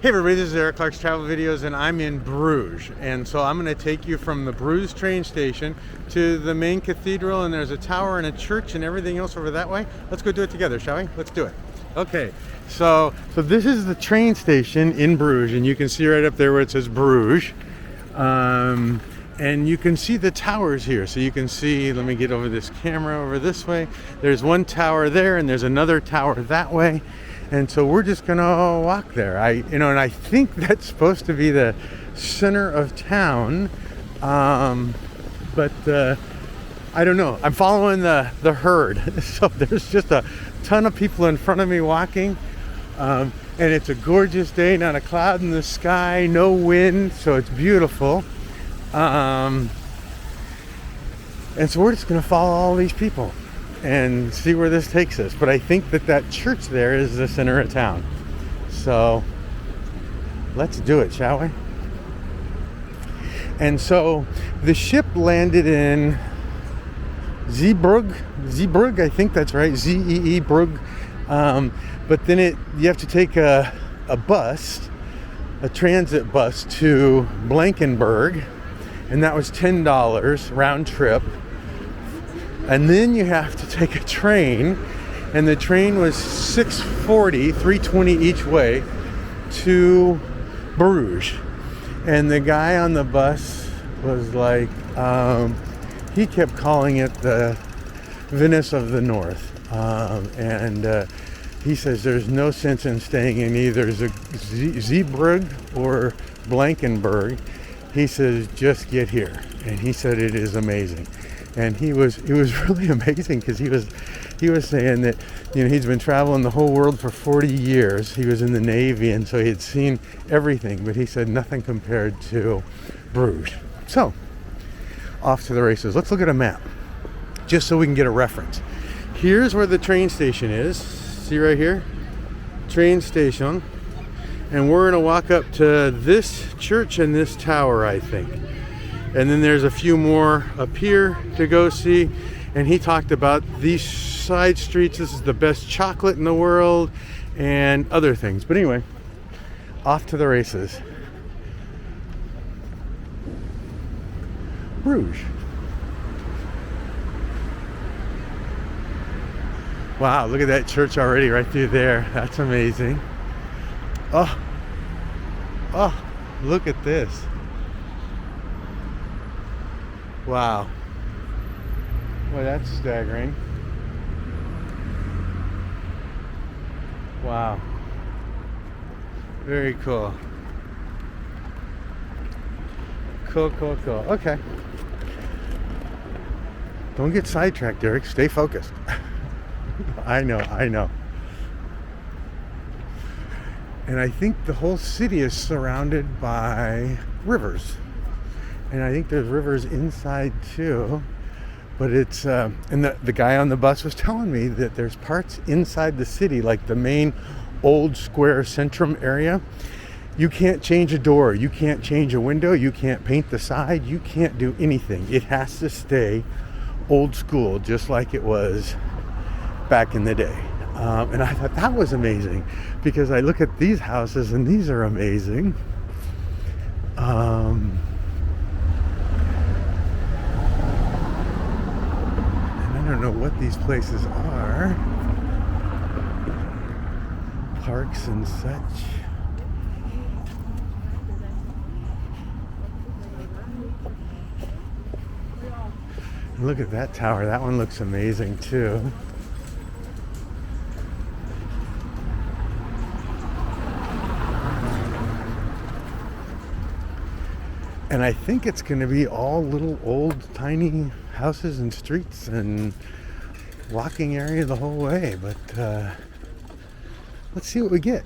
Hey everybody, this is Eric Clark's Travel Videos and I'm in Bruges. And so I'm going to take you from the Bruges train station to the main cathedral, and there's a tower and a church and everything else over that way. Let's go do it together, shall we? Let's do it. Okay, so this is the train station in Bruges, and you can see right up there where it says Bruges. And you can see the towers here. So you can see, let me get over this camera over this way. There's one tower there and there's another tower that way. And so we're just gonna walk there. And I think that's supposed to be the center of town, but I don't know. I'm following the herd, so there's just a ton of people in front of me walking, and it's a gorgeous day, not a cloud in the sky, no wind, so it's beautiful. And so we're just gonna follow all these people and see where this takes us. But I think that church there is the center of town. So let's do it, shall we? And so the ship landed in Zeebrugge, I think that's right, Z-E-E, Brugge. But then you have to take a bus, a transit bus to Blankenberg, and that was $10 round trip. And then you have to take a train, and the train was $6.40, $3.20 each way to Bruges. And the guy on the bus was like, he kept calling it the Venice of the North. He says there's no sense in staying in either Zeebrugge or Blankenberg. He says just get here, and he said it is amazing. And it was really amazing, because he was saying that, he's been traveling the whole world for 40 years. He was in the Navy, and so he had seen everything, but he said nothing compared to Bruges. So off to the races. Let's look at a map just so we can get a reference. Here's where the train station is. See right here, train station. And we're gonna walk up to this church and this tower, I think. And then there's a few more up here to go see. And he talked about these side streets. This is the best chocolate in the world and other things. But anyway, off to the races. Bruges. Wow, look at that church already right through there. That's amazing. Oh, look at this. Wow. Well, that's staggering. Wow. Very cool. Cool. Okay. Don't get sidetracked, Eric. Stay focused. I know. And I think the whole city is surrounded by rivers. And I think there's rivers inside too. But it's, and the guy on the bus was telling me that there's parts inside the city, like the main old square centrum area. You can't change a door, you can't change a window, you can't paint the side, you can't do anything. It has to stay old school, just like it was back in the day. And I thought that was amazing, because I look at these houses and these are amazing. And I don't know what these places are. Parks and such. Look at that tower. That one looks amazing too. And I think it's going to be all little old tiny houses and streets and walking area the whole way. But let's see what we get.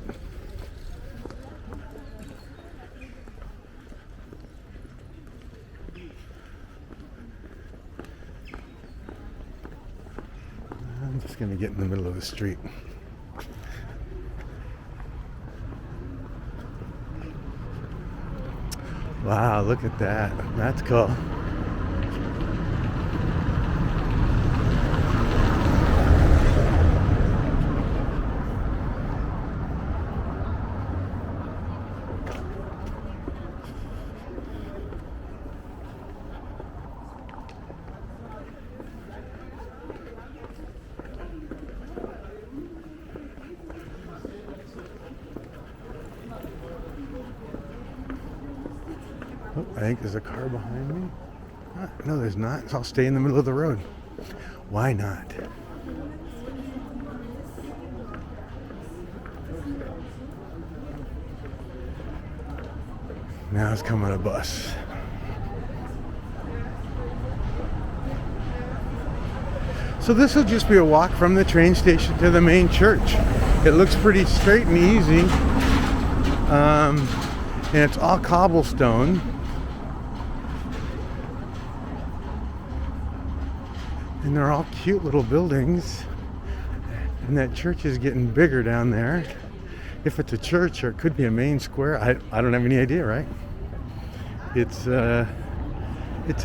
I'm just going to get in the middle of the street. Wow, look at that. That's cool. Oh, I think there's a car behind me. No, there's not. So I'll stay in the middle of the road. Why not? Now it's coming a bus. So this will just be a walk from the train station to the main church. It looks pretty straight and easy. And it's all cobblestone. And they're all cute little buildings. And that church is getting bigger down there. If it's a church, or it could be a main square, I don't have any idea, right? It's an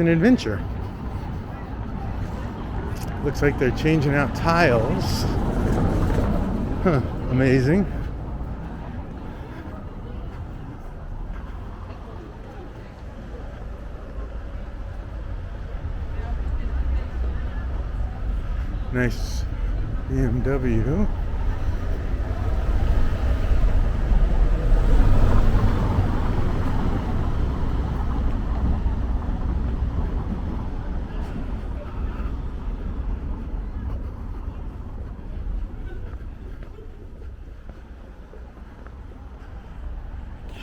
adventure. Looks like they're changing out tiles. Huh, amazing. Nice BMW.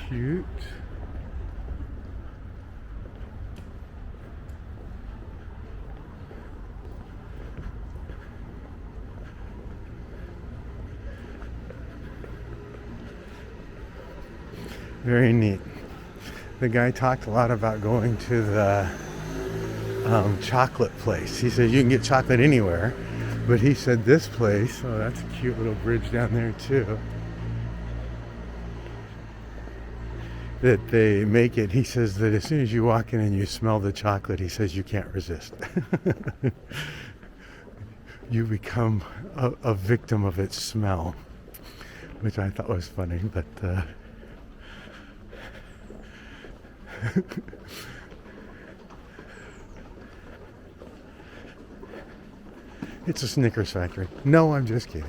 Cute. Very neat. The guy talked a lot about going to the chocolate place. He said you can get chocolate anywhere, but he said this place, oh, that's a cute little bridge down there too, that they make it. He says that as soon as you walk in and you smell the chocolate, he says you can't resist. You become a victim of its smell, which I thought was funny, but it's a Snickers factory. No, I'm just kidding.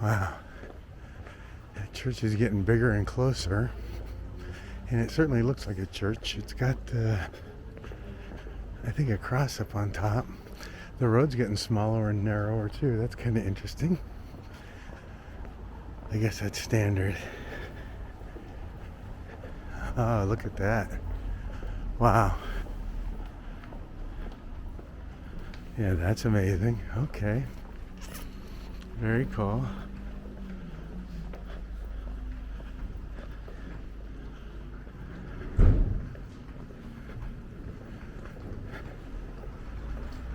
Wow. That church is getting bigger and closer. And it certainly looks like a church. It's got, I think, a cross up on top. The road's getting smaller and narrower too. That's kind of interesting. I guess that's standard. Oh, look at that. Wow. Yeah, that's amazing. Okay. Very cool.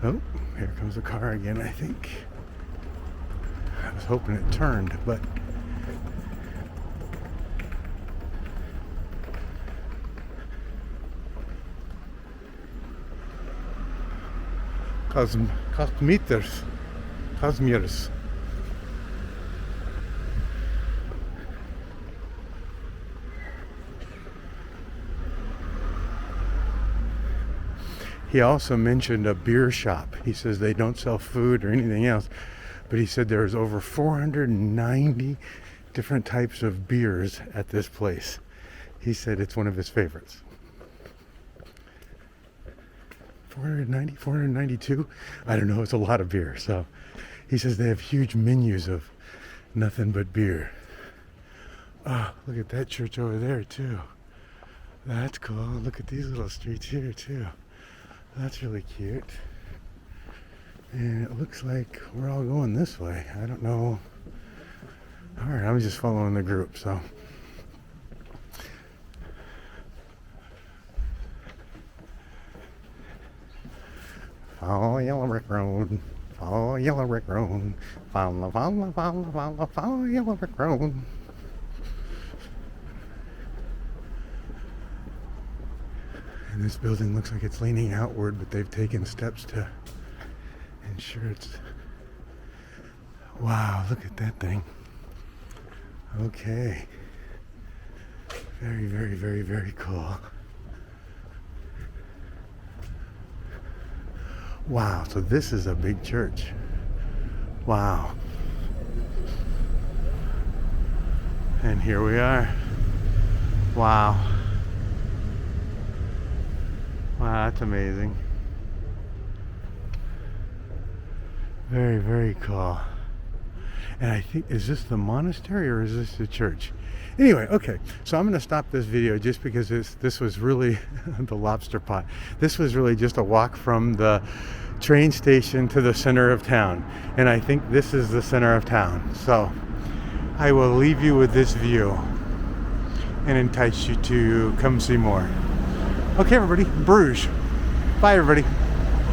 Oh, here comes a car again, I think. I was hoping it turned, but commuter. He also mentioned a beer shop. He says they don't sell food or anything else, but he said there's over 490 different types of beers at this place. He said it's one of his favorites. 490, 492? I don't know, it's a lot of beer. So he says they have huge menus of nothing but beer. Oh, look at that church over there too. That's cool. Look at these little streets here too. That's really cute. And it looks like we're all going this way. I don't know. Alright, I'm just following the group, so. Follow yellow brick road. Follow yellow brick road. Follow yellow brick road. And this building looks like it's leaning outward, but they've taken steps to And sure it's... Wow, look at that thing. Okay. Very, very, very, very cool. Wow, so this is a big church. Wow. And here we are. Wow. Wow, that's amazing. Very, very cool. And I think, is this the monastery or is this the church? Anyway, okay, so I'm going to stop this video just because this was really the lobster pot. This was really just a walk from the train station to the center of town. And I think this is the center of town. So I will leave you with this view and entice you to come see more. Okay, everybody, Bruges. Bye, everybody.